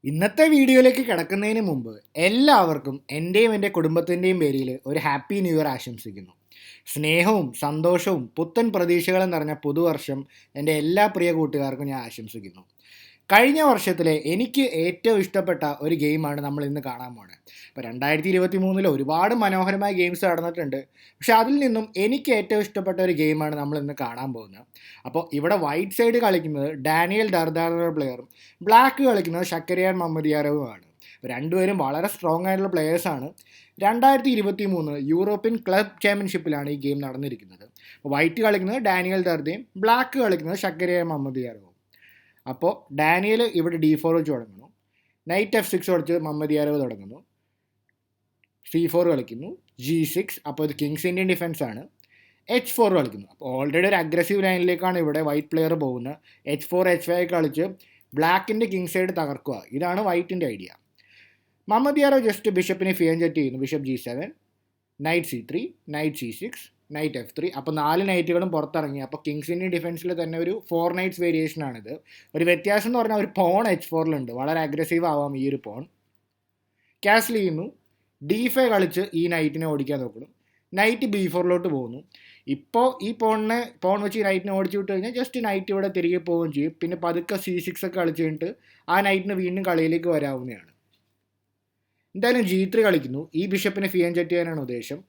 ഇന്നത്തെ വീഡിയോയിലേക്ക് കിടക്കുന്നതിന് മുമ്പ് എല്ലാവർക്കും എൻ്റെയും എൻ്റെ കുടുംബത്തിൻ്റെയും പേരിൽ ഒരു ഹാപ്പി ന്യൂ ഇയർ ആശംസിക്കുന്നു. സ്നേഹവും സന്തോഷവും പുത്തൻ പ്രതീക്ഷകളും നിറഞ്ഞ പുതുവർഷം എൻ്റെ എല്ലാ പ്രിയ കൂട്ടുകാർക്കും ഞാൻ ആശംസിക്കുന്നു. കഴിഞ്ഞ വർഷത്തിലെ എനിക്ക് ഏറ്റവും ഇഷ്ടപ്പെട്ട ഒരു ഗെയിമാണ് നമ്മൾ ഇന്ന് കാണാൻ പോകുന്നത്. ഇപ്പോൾ 2023 ഒരുപാട് മനോഹരമായ ഗെയിംസ് നടന്നിട്ടുണ്ട്. പക്ഷെ അതിൽ നിന്നും എനിക്ക് ഏറ്റവും ഇഷ്ടപ്പെട്ട ഒരു ഗെയിമാണ് നമ്മൾ ഇന്ന് കാണാൻ പോകുന്നത്. അപ്പോൾ ഇവിടെ വൈറ്റ് സൈഡ് കളിക്കുന്നത് ഡാനിയൽ ഡർദാർ എന്ന പ്ലെയറും ബ്ലാക്ക് കളിക്കുന്നത് ഷക്കരിയാൻ മമ്മദിയാരവുമാണ്. രണ്ടുപേരും വളരെ സ്ട്രോങ് ആയിട്ടുള്ള പ്ലെയേഴ്സാണ്. 2023 യൂറോപ്യൻ ക്ലബ് ചാമ്പ്യൻഷിപ്പിലാണ് ഈ ഗെയിം നടന്നിരിക്കുന്നത്. വൈറ്റ് കളിക്കുന്നത് ഡാനിയൽ ദർദയും ബ്ലാക്ക് കളിക്കുന്നത് ഷക്കരിയാൻ മമ്മദിയാരവും. അപ്പോൾ ഡാനിയൽ ഇവിടെ D4 വെച്ച് തുടങ്ങുന്നു. നൈറ്റ് F6 കളിച്ച് മമ്മദിയാരവ് തുടങ്ങുന്നു. C4 കളിക്കുന്നു. G6. അപ്പോൾ ഇത് കിങ്സ് ഇന്ത്യൻ ഡിഫൻസ് ആണ്. H4 കളിക്കുന്നു. അപ്പോൾ ഓൾറെഡി ഒരു അഗ്രസീവ് ലൈനിലേക്കാണ് ഇവിടെ വൈറ്റ് പ്ലെയർ പോകുന്നത്. H4 H5 കളിച്ച് ബ്ലാക്കിൻ്റെ കിങ് സൈഡ് തകർക്കുക. ഇതാണ് വൈറ്റിൻ്റെ ഐഡിയ. മമ്മദിയാരവ് ജസ്റ്റ് ബിഷപ്പിനെ ഫിയൻജെറ്റ് ചെയ്യുന്നു. Bishop G7, night C3, night C6, night F3. അപ്പോൾ 4 നൈറ്റുകളും പുറത്തിറങ്ങി. അപ്പോൾ കിങ്സ് ഇന്ത്യൻ ഡിഫൻസിൽ തന്നെ ഒരു 4 നൈറ്റ്സ് വേരിയേഷനാണിത്. ഒരു വ്യത്യാസം എന്ന് പറഞ്ഞാൽ ഒരു പോൺ H4 വളരെ അഗ്രസീവ് ആവാം ഈ ഒരു പോൺ. ക്യാൻസൽ ചെയ്യുന്നു. D5 കളിച്ച് ഈ നൈറ്റിനെ ഓടിക്കാൻ നോക്കുന്നു. നൈറ്റ് B4 പോകുന്നു. ഇപ്പോൾ ഈ പോൺ വെച്ച് ഈ നൈറ്റിനെ ഓടിച്ചു വിട്ട് കഴിഞ്ഞാൽ ജസ്റ്റ് നൈറ്റ് ഇവിടെ തിരികെ പോവുകയും ചെയ്യും. പിന്നെ പതുക്കെ C6 ഒക്കെ കളിച്ച് കഴിഞ്ഞിട്ട് ആ നൈറ്റിന് വീണ്ടും കളിയിലേക്ക് വരാവുന്നതാണ്. എന്തായാലും G3 കളിക്കുന്നു. ഈ ബിഷപ്പിനെ ഫിയൻജെറ്റ് ചെയ്യാനാണ് ഉദ്ദേശം.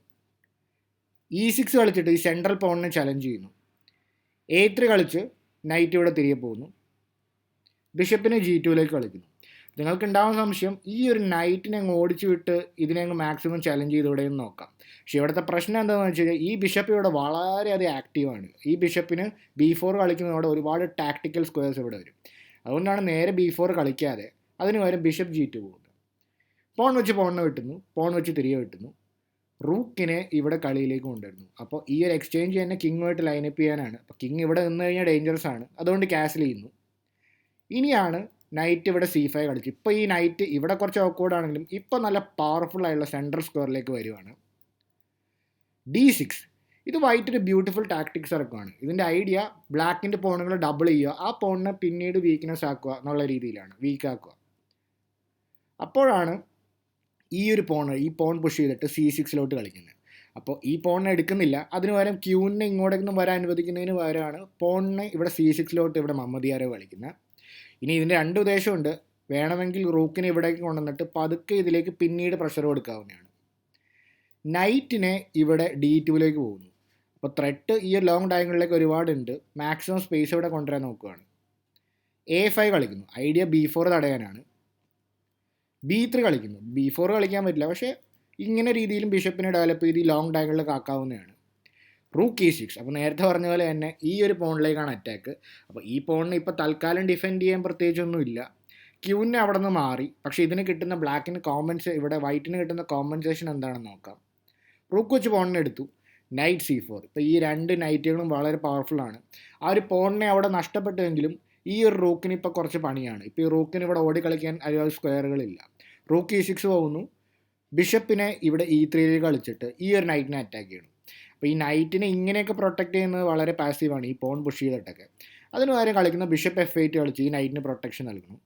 E6 കളിച്ചിട്ട് ഈ സെൻട്രൽ പോണിനെ ചലഞ്ച് ചെയ്യുന്നു. A3 കളിച്ച് നൈറ്റ് ഇവിടെ തിരികെ പോകുന്നു. ബിഷപ്പിനെ G2 കളിക്കുന്നു. നിങ്ങൾക്ക് ഉണ്ടാകുന്ന സംശയം, ഈ ഒരു നൈറ്റിനെ അങ്ങ് ഓടിച്ചു വിട്ട് ഇതിനെ അങ്ങ് മാക്സിമം ചലഞ്ച് ചെയ്തുകൂടെയെന്ന് നോക്കാം. പക്ഷേ ഇവിടുത്തെ പ്രശ്നം എന്താണെന്ന് വെച്ച് കഴിഞ്ഞാൽ ഈ ബിഷപ്പ് ഇവിടെ വളരെയധികം ആക്റ്റീവാണ്. ഈ ബിഷപ്പിന് B4 കളിക്കുന്നതോടെ ഒരുപാട് ടാക്ടിക്കൽ സ്ക്വയർസ് ഇവിടെ വരും. അതുകൊണ്ടാണ് നേരെ B4 കളിക്കാതെ അതിന് പകരം ബിഷപ്പ് G2 പോകുന്നത്. പോൺ വെച്ച് പോണിനെ വെട്ടുന്നു. പോൺ വെച്ച് തിരികെ വെട്ടുന്നു. റൂക്കിനെ ഇവിടെ കളിയിലേക്ക് കൊണ്ടുവരുന്നു. അപ്പോൾ ഈ ഒരു എക്സ്ചേഞ്ച് തന്നെ കിങ്ങുമായിട്ട് ലൈനപ്പ് ചെയ്യാനാണ്. അപ്പോൾ കിങ് ഇവിടെ നിന്ന് കഴിഞ്ഞാൽ ഡേഞ്ചറസ് ആണ്. അതുകൊണ്ട് ക്യാൻസൽ ചെയ്യുന്നു. ഇനിയാണ് നൈറ്റ് ഇവിടെ C5 കളിച്ചു. ഇപ്പോൾ ഈ നൈറ്റ് ഇവിടെ കുറച്ച് ഓക്വേർഡ് ആണെങ്കിലും ഇപ്പോൾ നല്ല പവർഫുൾ ആയിട്ടുള്ള സെൻട്രൽ സ്ക്വയറിലേക്ക് വരുവാണ്. D6. ഇത് വൈറ്റ് ഒരു ബ്യൂട്ടിഫുൾ ടാക്ടിക്സ് ഇറക്കുവാണ്. ഇതിൻ്റെ ഐഡിയ ബ്ലാക്കിൻ്റെ പോണുകൾ ഡബിൾ ചെയ്യുക, ആ പോണിനെ പിന്നീട് വീക്ക്നെസ് ആക്കുക എന്നുള്ള രീതിയിലാണ്, വീക്കാക്കുക. അപ്പോഴാണ് ഈ പോൺ പുഷ് ചെയ്തിട്ട് C6 കളിക്കുന്നത്. അപ്പോൾ ഈ പോണിനെ എടുക്കുന്നില്ല. അതിന് പകരം ക്യൂവിനെ ഇങ്ങോട്ടേക്കൊന്നും വരാൻ അനുവദിക്കുന്നതിന് പകരമാണ് പോണിനെ ഇവിടെ C6 ഇവിടെ മമ്മദിയാരവ് കളിക്കുന്നത്. ഇനി ഇതിൻ്റെ 2 ഉദ്ദേശമുണ്ട്. വേണമെങ്കിൽ റൂക്കിനെ ഇവിടേക്ക് കൊണ്ടുവന്നിട്ട് പതുക്കെ ഇതിലേക്ക് പിന്നീട് പ്രഷർ കൊടുക്കാവുന്നതാണ്. നൈറ്റിനെ ഇവിടെ D2 പോകുന്നു. അപ്പോൾ ത്രെട്ട് ഈ ലോങ് ഡയഗണലിലേക്ക് ഒരുപാടുണ്ട്. മാക്സിമം സ്പേസ് ഇവിടെ കൊണ്ടുവരാൻ നോക്കുകയാണ്. A5 കളിക്കുന്നു. Idea B4 തടയാനാണ്. B3 കളിക്കുന്നു. B4 കളിക്കാൻ പറ്റില്ല, പക്ഷേ ഇങ്ങനെ രീതിയിലും ബിഷപ്പിനെ ഡെവലപ്പ് ചെയ്ത് ഈ ലോങ് ഡയഗണലിലേക്ക് ആക്കാവുന്നതാണ്. Rook E6. അപ്പോൾ നേരത്തെ പറഞ്ഞ പോലെ തന്നെ ഈ ഒരു പോണിലേക്കാണ് അറ്റാക്ക്. അപ്പോൾ ഈ പോണിന് ഇപ്പോൾ തൽക്കാലം ഡിഫെൻഡ് ചെയ്യാൻ പ്രത്യേകിച്ചൊന്നുമില്ല. ക്യൂവിനെ അവിടെ നിന്ന് മാറി. പക്ഷേ ഇതിന് കിട്ടുന്ന ബ്ലാക്കിന് ഇവിടെ വൈറ്റിന് കിട്ടുന്ന കോമ്പൻസേഷൻ എന്താണെന്ന് നോക്കാം. റൂക്ക് വെച്ച് പോണിനെ എടുത്തു. Night C4. ഇപ്പോൾ ഈ 2 നൈറ്റുകളും വളരെ പവർഫുള്ളാണ്. ആ ഒരു പോണിനെ അവിടെ നഷ്ടപ്പെട്ടുവെങ്കിലും ഈ ഒരു റൂക്കിന് ഇപ്പോൾ കുറച്ച് പണിയാണ്. ഇപ്പോൾ ഈ റൂക്കിന് ഇവിടെ ഓടി കളിക്കാൻ ഒരുപാട് സ്ക്വയറുകളില്ല. റൂക്ക് E6 പോകുന്നു. ബിഷപ്പിനെ ഇവിടെ E3 കളിച്ചിട്ട് ഈ ഒരു നൈറ്റിനെ അറ്റാക്ക് ചെയ്യണം. അപ്പോൾ ഈ നൈറ്റിനെ ഇങ്ങനെയൊക്കെ പ്രൊട്ടക്റ്റ് ചെയ്യുന്നത് വളരെ പാസീവാണ്, ഈ പോൺ പുഷ് ചെയ്തിട്ടൊക്കെ. അതിന് പകരം കളിക്കുന്ന ബിഷപ്പ് F8 കളിച്ച് ഈ നൈറ്റിന് പ്രൊട്ടക്ഷൻ നൽകുന്നു.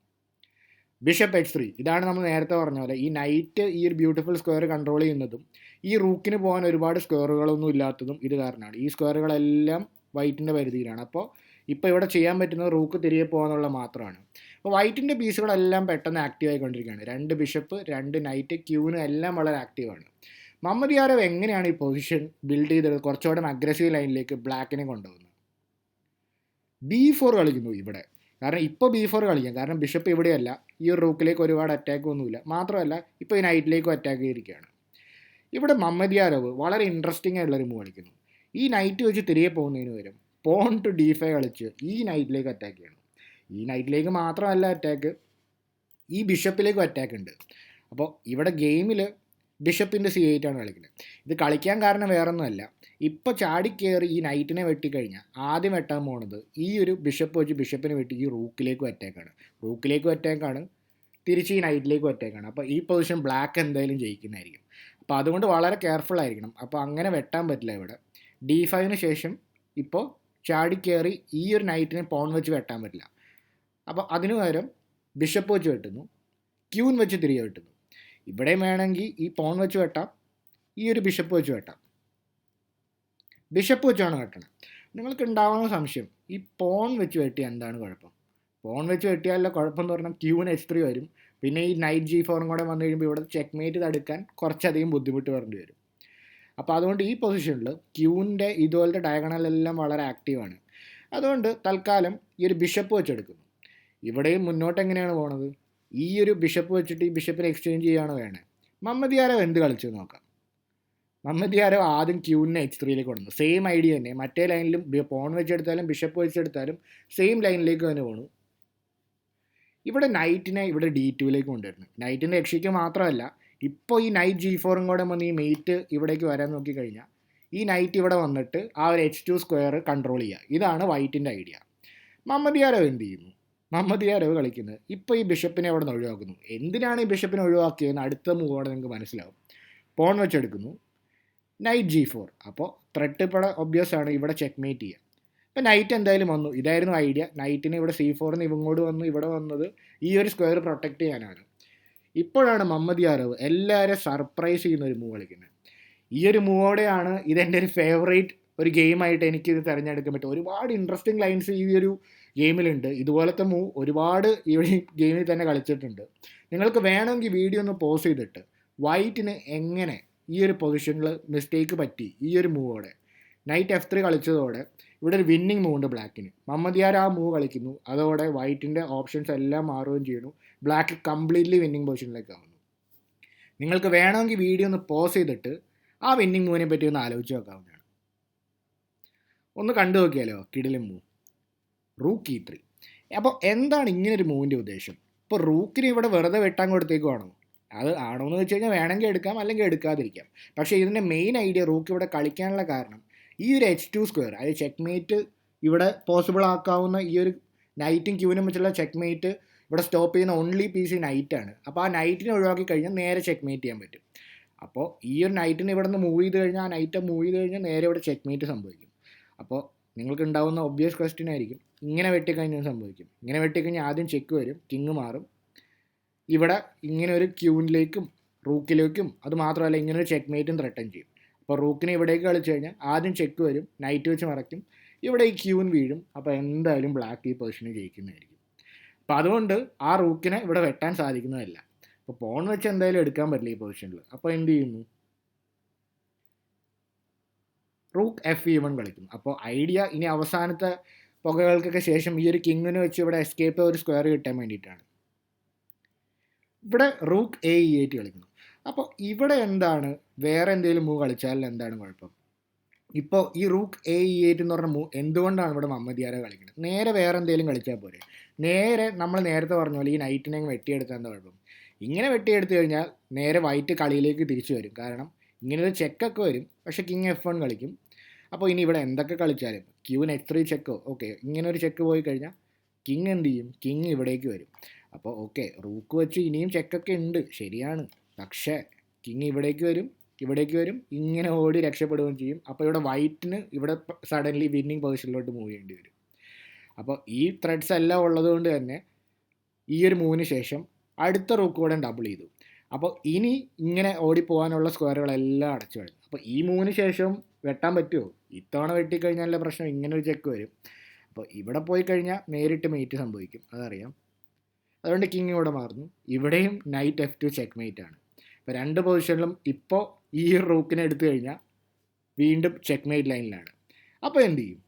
Bishop H3. ഇതാണ് നമ്മൾ നേരത്തെ പറഞ്ഞ പോലെ ഈ നൈറ്റ് ഈ ഒരു ബ്യൂട്ടിഫുൾ സ്ക്വയർ കൺട്രോൾ ചെയ്യുന്നതും ഈ റൂക്കിന് പോകാൻ ഒരുപാട് സ്ക്വയറുകളൊന്നും ഇല്ലാത്തതും ഇത് കാരണമാണ്. ഈ സ്ക്വയറുകളെല്ലാം വൈറ്റിൻ്റെ പരിധിയിലാണ്. അപ്പോൾ ഇപ്പോൾ ഇവിടെ ചെയ്യാൻ പറ്റുന്നത് റൂക്ക് തിരികെ പോകാന്നുള്ള മാത്രമാണ്. അപ്പോൾ വൈറ്റിൻ്റെ പീസുകളെല്ലാം പെട്ടെന്ന് ആക്റ്റീവ് ആയിക്കൊണ്ടിരിക്കുകയാണ്. 2 ബിഷപ്പ്, 2 നൈറ്റ്, ക്യൂവിന് എല്ലാം വളരെ ആക്റ്റീവാണ്. മമ്മദിയാരവ് എങ്ങനെയാണ് ഈ പൊസിഷൻ ബിൽഡ് ചെയ്തത് കുറച്ചുകൂടെ അഗ്രസീവ് ലൈനിലേക്ക് ബ്ലാക്കിനെ കൊണ്ടുപോകുന്നത്? B4 കളിക്കുന്നു ഇവിടെ. കാരണം ഇപ്പോൾ B4 കളിക്കാം. കാരണം ബിഷപ്പ് ഇവിടെയല്ല. ഈ ഒരു റൂക്കിലേക്ക് ഒരുപാട് അറ്റാക്ക് ഒന്നുമില്ല. മാത്രമല്ല ഇപ്പോൾ ഈ നൈറ്റിലേക്കും അറ്റാക്ക് ചെയ്തിരിക്കുകയാണ്. ഇവിടെ മമ്മദിയാരവ് വളരെ ഇൻട്രസ്റ്റിംഗ് ആയിട്ടുള്ളൊരു മൂവ് കളിക്കുന്നു. ഈ നൈറ്റ് വെച്ച് തിരികെ പോകുന്നതിന് പകരം പോൺ ടു D5 കളിച്ച് ഈ നൈറ്റിലേക്ക് അറ്റാക്ക് ചെയ്യണം. ഈ നൈറ്റിലേക്ക് മാത്രമല്ല അറ്റാക്ക്, ഈ ബിഷപ്പിലേക്കും അറ്റാക്ക് ഉണ്ട്. അപ്പോൾ ഇവിടെ ഗെയിമിൽ ബിഷപ്പിൻ്റെ C8 ആണ് കളിക്കുന്നത്. ഇത് കളിക്കാൻ കാരണം വേറൊന്നുമല്ല, ഇപ്പോൾ ചാടിക്കയറി ഈ നൈറ്റിനെ വെട്ടിക്കഴിഞ്ഞാൽ ആദ്യം വെട്ടാൻ പോണത് ഈ ഒരു ബിഷപ്പ് വെച്ച് ബിഷപ്പിനെ വെട്ടി ഈ റൂക്കിലേക്കും അറ്റാക്കാണ്, തിരിച്ച് ഈ നൈറ്റിലേക്കും അറ്റാക്കാണ്. അപ്പോൾ ഈ പൊസിഷൻ ബ്ലാക്ക് എന്തായാലും ജയിക്കുന്നതായിരിക്കും. അപ്പോൾ അതുകൊണ്ട് വളരെ കെയർഫുൾ ആയിരിക്കണം. അപ്പോൾ അങ്ങനെ വെട്ടാൻ പറ്റില്ല ഇവിടെ. D5 ശേഷം ഇപ്പോൾ ചാടിക്കയറി ഈ ഒരു നൈറ്റിനെ പോൺ വെച്ച് വെട്ടാൻ പറ്റില്ല. അപ്പോൾ അതിനു പകരം ബിഷപ്പ് വെച്ച് വെട്ടുന്നു. ക്യൂൻ വെച്ച് തിരികെ വെട്ടുന്നു. ഇവിടെയും വേണമെങ്കിൽ ഈ പോൺ വെച്ച് വെട്ടാം, ഈ ഒരു ബിഷപ്പ് വെച്ച് വെട്ടാം. ബിഷപ്പ് വെച്ചാണ് വെട്ടണം. നിങ്ങൾക്ക് ഉണ്ടാവുന്ന സംശയം, ഈ പോൺ വെച്ച് വെട്ടിയാൽ എന്താണ് കുഴപ്പം? പോൺ വെച്ച് വെട്ടിയാലുള്ള കുഴപ്പം എന്ന് പറഞ്ഞാൽ ക്യൂന് H3 വരും. പിന്നെ ഈ നൈറ്റ് G4 കൂടെ വന്നു കഴിയുമ്പോൾ ഇവിടെ ചെക്ക് തടുക്കാൻ കുറച്ചധികം ബുദ്ധിമുട്ട് വരേണ്ടി വരും. അപ്പോൾ അതുകൊണ്ട് ഈ പൊസിഷനിൽ ക്യൂവിൻ്റെ ഇതുപോലത്തെ ഡയഗണലെല്ലാം വളരെ ആക്റ്റീവാണ്. അതുകൊണ്ട് തൽക്കാലം ഈ ഒരു ബിഷപ്പ് വെച്ചെടുക്കുന്നു. ഇവിടെയും മുന്നോട്ട് എങ്ങനെയാണ് പോണത്? ഈ ഒരു ബിഷപ്പ് വെച്ചിട്ട് ഈ ബിഷപ്പിനെ എക്സ്ചേഞ്ച് ചെയ്യുകയാണ് വേണേ. മുഹമ്മദ് യാരവ് എന്ത് കളിച്ചു നോക്കാം. മുഹമ്മദ് യാരവ് ആദ്യം ക്യൂവിനെ H3 കൊണ്ടുവന്നു. സെയിം ഐഡിയ തന്നെ, മറ്റേ ലൈനിലും പോൺ വെച്ചെടുത്താലും ബിഷപ്പ് വെച്ചെടുത്താലും സെയിം ലൈനിലേക്ക് തന്നെ പോണു. ഇവിടെ നൈറ്റിനെ ഇവിടെ D2 കൊണ്ടുവരുന്നു. നൈറ്റിൻ്റെ രക്ഷയ്ക്ക് മാത്രമല്ല, ഇപ്പോൾ ഈ നൈറ്റ് G4 കൂടെ വന്ന് ഈ മെയ്റ്റ് ഇവിടേക്ക് വരാൻ നോക്കിക്കഴിഞ്ഞാൽ ഈ നൈറ്റ് ഇവിടെ വന്നിട്ട് ആ ഒരു H2² കൺട്രോൾ ചെയ്യുക. ഇതാണ് വൈറ്റിൻ്റെ ഐഡിയ. മുഹമ്മദ് യാരവ് എന്ത് ചെയ്യുന്നു? മുഹമ്മദ് യാരവ് കളിക്കുന്നത് ഇപ്പോൾ ഈ ബിഷപ്പിനെ അവിടെ നിന്ന് ഒഴിവാക്കുന്നു. എന്തിനാണ് ഈ ബിഷപ്പിനെ ഒഴിവാക്കിയതെന്ന് അടുത്ത മൂവോടെ നിങ്ങൾക്ക് മനസ്സിലാവും. പോൺ വെച്ചെടുക്കുന്നു, നൈറ്റ് G4. അപ്പോൾ ത്രെട്ട് ഇപ്പോൾ ഒബ്വിയസ് ആണ്, ഇവിടെ ചെക്ക്മേറ്റ് ചെയ്യുക. ഇപ്പോൾ നൈറ്റ് എന്തായാലും വന്നു. ഇതായിരുന്നു ഐഡിയ. നൈറ്റിന് ഇവിടെ C4 ഇവങ്ങോട്ട് വന്നു, ഇവിടെ വന്നത് ഈ ഒരു സ്ക്വയർ പ്രൊട്ടക്റ്റ് ചെയ്യാനാണ്. ഇപ്പോഴാണ് മുഹമ്മദ് യാരവ് എല്ലാവരും സർപ്രൈസ് ചെയ്യുന്ന ഒരു മൂവ് കളിക്കുന്നത്. ഈ ഒരു മൂവോടെയാണ് ഇതെൻ്റെ ഒരു ഫേവറേറ്റ് ഒരു ഗെയിമായിട്ട് എനിക്കിത് തിരഞ്ഞെടുക്കാൻ പറ്റും. ഒരുപാട് ഇൻട്രസ്റ്റിംഗ് ലൈൻസ് ഈ ഒരു ഗെയിമിലുണ്ട്. ഇതുപോലത്തെ മൂവ് ഒരുപാട് ഈ ഗെയിമിൽ തന്നെ കളിച്ചിട്ടുണ്ട്. നിങ്ങൾക്ക് വേണമെങ്കിൽ വീഡിയോ ഒന്ന് പോസ് ചെയ്തിട്ട് വൈറ്റിന് എങ്ങനെ ഈ ഒരു പൊസിഷനിൽ മിസ്റ്റേക്ക് പറ്റി ഈ ഒരു മൂവോടെ, നൈറ്റ് F3 കളിച്ചതോടെ ഇവിടെ ഒരു വിന്നിങ് മൂവ് ഉണ്ട് ബ്ലാക്കിന്. മുഹമ്മദ് യാർ ആ മൂവ് കളിക്കുന്നു, അതോടെ വൈറ്റിൻ്റെ ഓപ്ഷൻസ് എല്ലാം മാറുകയും ചെയ്യുന്നു. ബ്ലാക്ക് കംപ്ലീറ്റ്ലി വിന്നിങ് പൊസിഷനിലേക്ക് ആവുന്നു. നിങ്ങൾക്ക് വേണമെങ്കിൽ വീഡിയോ ഒന്ന് പോസ് ചെയ്തിട്ട് ആ വിന്നിങ് മൂവിനെ പറ്റി ഒന്ന് ആലോചിച്ച് നോക്കാവുന്നതാണ്. ഒന്ന് കണ്ടു നോക്കിയാലോ കിടിലൻ മൂവ്, റൂക്ക് E3. അപ്പോൾ എന്താണ് ഇങ്ങനൊരു മൂവിൻ്റെ ഉദ്ദേശം? ഇപ്പോൾ റൂക്കിന് ഇവിടെ വെറുതെ വെട്ടാൻ കൊടുത്തേക്കുവാണോ? അത് ആണോ എന്ന് വെച്ച് കഴിഞ്ഞാൽ വേണമെങ്കിൽ എടുക്കാം, അല്ലെങ്കിൽ എടുക്കാതിരിക്കാം. പക്ഷേ ഇതിൻ്റെ മെയിൻ ഐഡിയ റൂക്ക് ഇവിടെ കളിക്കാനുള്ള കാരണം ഈ ഒരു H2², അതായത് ചെക്ക്മേറ്റ് ഇവിടെ പോസിബിൾ ആക്കാവുന്ന ഈ ഒരു നൈറ്റും ക്യൂനും വെച്ചുള്ള ചെക്ക്മേറ്റ് ഇവിടെ സ്റ്റോപ്പ് ചെയ്യുന്ന ഓൺലി പീസ് നൈറ്റാണ്. അപ്പോൾ ആ നൈറ്റിനെ ഒഴിവാക്കി കഴിഞ്ഞാൽ നേരെ ചെക്ക്മേറ്റ് ചെയ്യാൻ പറ്റും. അപ്പോൾ ഈ ഒരു നൈറ്റിനെ ഇവിടെ നിന്ന് മൂവ് ചെയ്ത് കഴിഞ്ഞാൽ, ആ നൈറ്റ് മൂവ് ചെയ്ത് കഴിഞ്ഞാൽ നേരെ ഇവിടെ ചെക്ക്മേറ്റ് സംഭവിക്കും. അപ്പോൾ നിങ്ങൾക്ക് ഉണ്ടാകുന്ന ഒബ്വിയസ് ക്വസ്റ്റ്യൻ ആയിരിക്കും, ഇങ്ങനെ വെട്ടിക്കഴിഞ്ഞാൽ സംഭവിക്കും. ഇങ്ങനെ വെട്ടിക്കഴിഞ്ഞാൽ ആദ്യം ചെക്ക് വരും, കിങ് മാറും. ഇവിടെ ഇങ്ങനെ ഒരു ക്യൂനിലേക്കും റൂക്കിലേക്കും, അത് മാത്രമല്ല ഇങ്ങനെ ഒരു ചെക്ക്മേറ്റും ത്രെട്ടൻ ചെയ്യും. അപ്പോൾ റൂക്കിനെ ഇവിടേക്ക് കളിച്ചു കഴിഞ്ഞാൽ ആദ്യം ചെക്ക് വരും, നൈറ്റ് വെച്ച് മറയ്ക്കും, ഇവിടെ ഈ ക്യൂൻ വീഴും. അപ്പോൾ എന്തായാലും ബ്ലാക്ക് ഈ പൊസിഷന് ജയിക്കുന്നതായിരിക്കും. അപ്പോൾ അതുകൊണ്ട് ആ റൂക്കിനെ ഇവിടെ വെട്ടാൻ സാധിക്കുന്നതല്ല. അപ്പോൾ പോൺ വെച്ച് എന്തായാലും എടുക്കാൻ പറ്റില്ല ഈ പൊസിഷനിൽ. അപ്പോൾ എന്ത് ചെയ്യുന്നു? റൂക്ക് F1 കളിക്കുന്നു. അപ്പോൾ ഐഡിയ ഇനി അവസാനത്തെ പുകകൾക്കൊക്കെ ശേഷം ഈ ഒരു കിങ്ങിന് വെച്ച് ഇവിടെ എസ്കേപ്പ് ഒരു സ്ക്വയർ കിട്ടാൻ വേണ്ടിയിട്ടാണ്. ഇവിടെ റൂക്ക് A8 കളിക്കുന്നു. അപ്പോൾ ഇവിടെ എന്താണ്, വേറെ എന്തെങ്കിലും മൂവ് കളിച്ചാൽ എന്താണ് കുഴപ്പം? ഇപ്പോൾ ഈ റൂക്ക് A8 എന്ന് പറഞ്ഞ മൂവ് എന്തുകൊണ്ടാണ് ഇവിടെ മുഹമ്മദ് യാരവ് കളിക്കുന്നത്? നേരെ വേറെ എന്തെങ്കിലും കളിച്ചാൽ പോരെ? നേരെ നമ്മൾ നേരത്തെ പറഞ്ഞ പോലെ ഈ നൈറ്റിനെ വെട്ടിയെടുത്താൽ എന്താ കുഴപ്പം? ഇങ്ങനെ വെട്ടിയെടുത്തു കഴിഞ്ഞാൽ നേരെ വൈറ്റ് കളിയിലേക്ക് തിരിച്ചു വരും. കാരണം ഇങ്ങനെ ഒരു ചെക്കൊക്കെ വരും, പക്ഷേ കിങ് F1 കളിക്കും. അപ്പോൾ ഇനി ഇവിടെ എന്തൊക്കെ കളിച്ചാലും ക്യൂന് H3 ചെക്കോ, ഓക്കെ, ഇങ്ങനെ ഒരു ചെക്ക് പോയി കഴിഞ്ഞാൽ കിങ് എന്ത് ചെയ്യും? കിങ് ഇവിടേക്ക് വരും. അപ്പോൾ ഓക്കെ, റൂക്ക് വെച്ച് ഇനിയും ചെക്കൊക്കെ ഉണ്ട്, ശരിയാണ്. പക്ഷേ കിങ് ഇവിടേക്ക് വരും, ഇവിടേക്ക് വരും, ഇങ്ങനെ ഓടി രക്ഷപ്പെടുകയും ചെയ്യും. അപ്പോൾ ഇവിടെ വൈറ്റിന് ഇവിടെ സഡൻലി വിന്നിങ് പൊസിഷനിലോട്ട് മൂവ് ചെയ്യേണ്ടി വരും. അപ്പോൾ ഈ ത്രെഡ്സ് എല്ലാം ഉള്ളത് കൊണ്ട് തന്നെ ഈ ഒരു മൂവിന് ശേഷം അടുത്ത റൂക്ക് കൂടെ ഡബിൾ ചെയ്തു. അപ്പോൾ ഇനി ഇങ്ങനെ ഓടിപ്പോകാനുള്ള സ്ക്വയറുകളെല്ലാം അടച്ചു കളയും. അപ്പോൾ ഈ മൂവിന് ശേഷം വെട്ടാൻ പറ്റുമോ? ഇത്തവണ വെട്ടിക്കഴിഞ്ഞാലുള്ള പ്രശ്നം ഇങ്ങനെ ഒരു ചെക്ക് വരും. അപ്പോൾ ഇവിടെ പോയി കഴിഞ്ഞാൽ നേരിട്ട് മേറ്റ് സംഭവിക്കും, അതറിയാം. അതുകൊണ്ട് കിങ് ഇവിടെ മാറുന്നു. ഇവിടെയും നൈറ്റ് F2 ചെക്ക് മേറ്റ് ആണ്. അപ്പോൾ രണ്ട് പൊസിഷനിലും ഇപ്പോൾ ഈ റൂക്കിനെ എടുത്തു കഴിഞ്ഞാൽ വീണ്ടും ചെക്ക് മേറ്റ് ലൈനിലാണ്. അപ്പോൾ എന്ത് ചെയ്യും?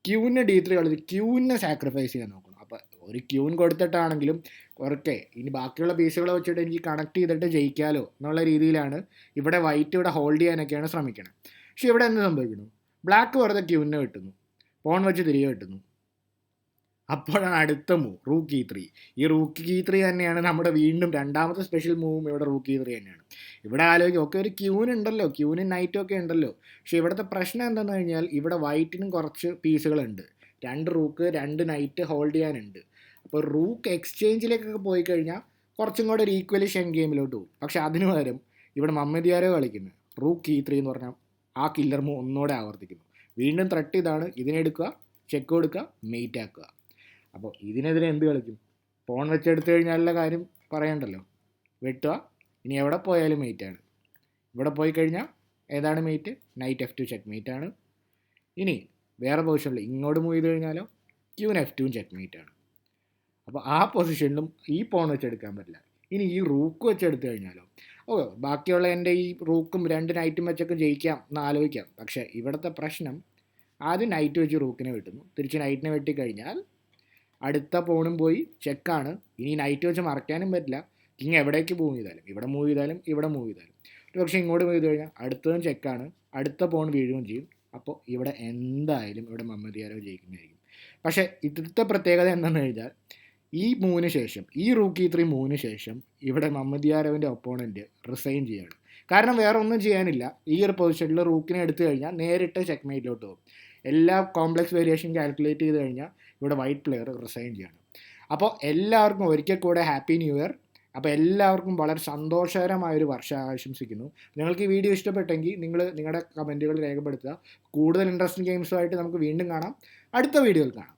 ക്യൂവിനെ D3 കളിച്ച് ക്യൂവിനെ സാക്രിഫൈസ് ചെയ്യാൻ നോക്കണം. അപ്പോൾ ഒരു ക്യൂൻ കൊടുത്തിട്ടാണെങ്കിലും കുറക്കെ ഇനി ബാക്കിയുള്ള പീസുകളെ വെച്ചിട്ട് എനിക്ക് കണക്ട് ചെയ്തിട്ട് ജയിക്കാമല്ലോ എന്നുള്ള രീതിയിലാണ് ഇവിടെ വൈറ്റ് ഇവിടെ ഹോൾഡ് ചെയ്യാനൊക്കെയാണ് ശ്രമിക്കണം. പക്ഷേ ഇവിടെ എന്ത് സംഭവിക്കുന്നു? ബ്ലാക്ക് വെറുതെ ക്യൂവിനെ വെട്ടുന്നു, പോൺ വെച്ച് തിരികെ വെട്ടുന്നു. അപ്പോഴാണ് അടുത്ത മൂവ് റൂക്ക് E3. ഈ റൂക്ക് E3 തന്നെയാണ് നമ്മുടെ വീണ്ടും രണ്ടാമത്തെ സ്പെഷ്യൽ മൂവും. ഇവിടെ റൂക്ക് E3 തന്നെയാണ്. ഇവിടെ ആലോചിക്കും, ഒക്കെ ഒരു ക്യൂൻ ഉണ്ടല്ലോ, ക്യൂനും നൈറ്റും ഒക്കെ ഉണ്ടല്ലോ. പക്ഷേ ഇവിടുത്തെ പ്രശ്നം എന്താണെന്ന് കഴിഞ്ഞാൽ ഇവിടെ വൈറ്റിനും കുറച്ച് പീസുകളുണ്ട്. 2 റൂക്ക് 2 നൈറ്റ് ഹോൾഡ് ചെയ്യാനുണ്ട്. അപ്പോൾ റൂക്ക് എക്സ്ചേഞ്ചിലേക്കൊക്കെ പോയി കഴിഞ്ഞാൽ കുറച്ചും കൂടെ ഒരു ഈക്വലി ഷെൻ ഗെയിമിലോട്ട് പോകും. പക്ഷേ അതിന് പകരം ഇവിടെ മുഹമ്മദ് യാരവ് കളിക്കുന്നത് റൂക്ക് E3 എന്ന് പറഞ്ഞാൽ ആ കില്ലർ മൂവ് ഒന്നുകൂടെ ആവർത്തിക്കുന്നു. വീണ്ടും ത്രെട്ട് ഇതാണ്, ഇതിനെടുക്കുക, ചെക്ക് കൊടുക്കുക, മെയ്റ്റ് ആക്കുക. അപ്പോൾ ഇതിനെതിരെ എന്ത് കളിക്കും? പോൺ വെച്ചെടുത്തു കഴിഞ്ഞാലുള്ള കാര്യം പറയണ്ടല്ലോ, വെട്ടുക. ഇനി എവിടെ പോയാലും മെയ്റ്റാണ്. ഇവിടെ പോയി കഴിഞ്ഞാൽ ഏതാണ് മെയ്റ്റ്? Night F2 check മെയ്റ്റാണ്. ഇനി വേറെ പൊസിഷനിൽ ഇങ്ങോട്ട് മൂവ് ചെയ്ത് കഴിഞ്ഞാലോ ക്യൂൻ F2 ചെക്ക് മെയ്റ്റാണ്. അപ്പോൾ ആ പൊസിഷനിലും ഈ പോൺ വെച്ചെടുക്കാൻ പറ്റില്ല. ഇനി ഈ റൂക്ക് വെച്ചെടുത്ത് കഴിഞ്ഞാലോ, ബാക്കിയുള്ള എൻ്റെ ഈ റൂക്കും 2 നൈറ്റും വെച്ചൊക്കെ ജയിക്കാം എന്ന് ആലോചിക്കാം. പക്ഷേ ഇവിടുത്തെ പ്രശ്നം, ആദ്യം നൈറ്റ് വെച്ച് റൂക്കിനെ വെട്ടുന്നു, തിരിച്ച് നൈറ്റിനെ വെട്ടിക്കഴിഞ്ഞാൽ അടുത്ത പോണും പോയി ചെക്കാണ്. ഇനി നൈറ്റ് വെച്ച് മറക്കാനും പറ്റില്ല. കിങ് എവിടേക്ക് മൂവ് ചെയ്താലും, ഇവിടെ മൂവ് ചെയ്താലും ഇവിടെ മൂവ് ചെയ്താലും, ഒരു പക്ഷേ ഇങ്ങോട്ട് മൂവ് ചെയ്ത് കഴിഞ്ഞാൽ അടുത്തതും ചെക്കാണ്, അടുത്ത പോൺ വീഴുകയും ചെയ്യും. അപ്പോൾ ഇവിടെ എന്തായാലും ഇവിടെ മുഹമ്മദ് യാരവ് ജയിക്കുന്നതായിരിക്കും. പക്ഷേ ഇവിടുത്തെ പ്രത്യേകത എന്താണെന്ന് കഴിഞ്ഞാൽ ഈ മൂവിന് ശേഷം, ഈ റൂക്കി 3 മൂവിന് ശേഷം ഇവിടെ മുഹമ്മദ് യാരവിൻ്റെ ഒപ്പോണൻറ്റ് റിസൈൻ ചെയ്യാണ്. കാരണം വേറെ ഒന്നും ചെയ്യാനില്ല. ഈ ഒരു പൊസിഷനിൽ റൂക്കിനെ എടുത്തു കഴിഞ്ഞാൽ നേരിട്ട് ചെക്ക് മേറ്റിലോട്ട് പോകും. എല്ലാ കോംപ്ലക്സ് വേരിയേഷൻ കാൽക്കുലേറ്റ് ചെയ്ത് കഴിഞ്ഞാൽ ഇവിടെ വൈറ്റ് പ്ലെയർ റിസൈൻ ചെയ്യണം. അപ്പോൾ എല്ലാവർക്കും ഒരിക്കൽ കൂടെ ഹാപ്പി ന്യൂ ഇയർ. അപ്പോൾ എല്ലാവർക്കും വളരെ സന്തോഷകരമായൊരു വർഷം ആശംസിക്കുന്നു. നിങ്ങൾക്ക് ഈ വീഡിയോ ഇഷ്ടപ്പെട്ടെങ്കിൽ നിങ്ങൾ നിങ്ങളുടെ കമൻറ്റുകൾ രേഖപ്പെടുത്തുക. കൂടുതൽ ഇൻട്രസ്റ്റിംഗ് ഗെയിംസുമായിട്ട് നമുക്ക് വീണ്ടും കാണാം. അടുത്ത വീഡിയോയിൽ കാണാം.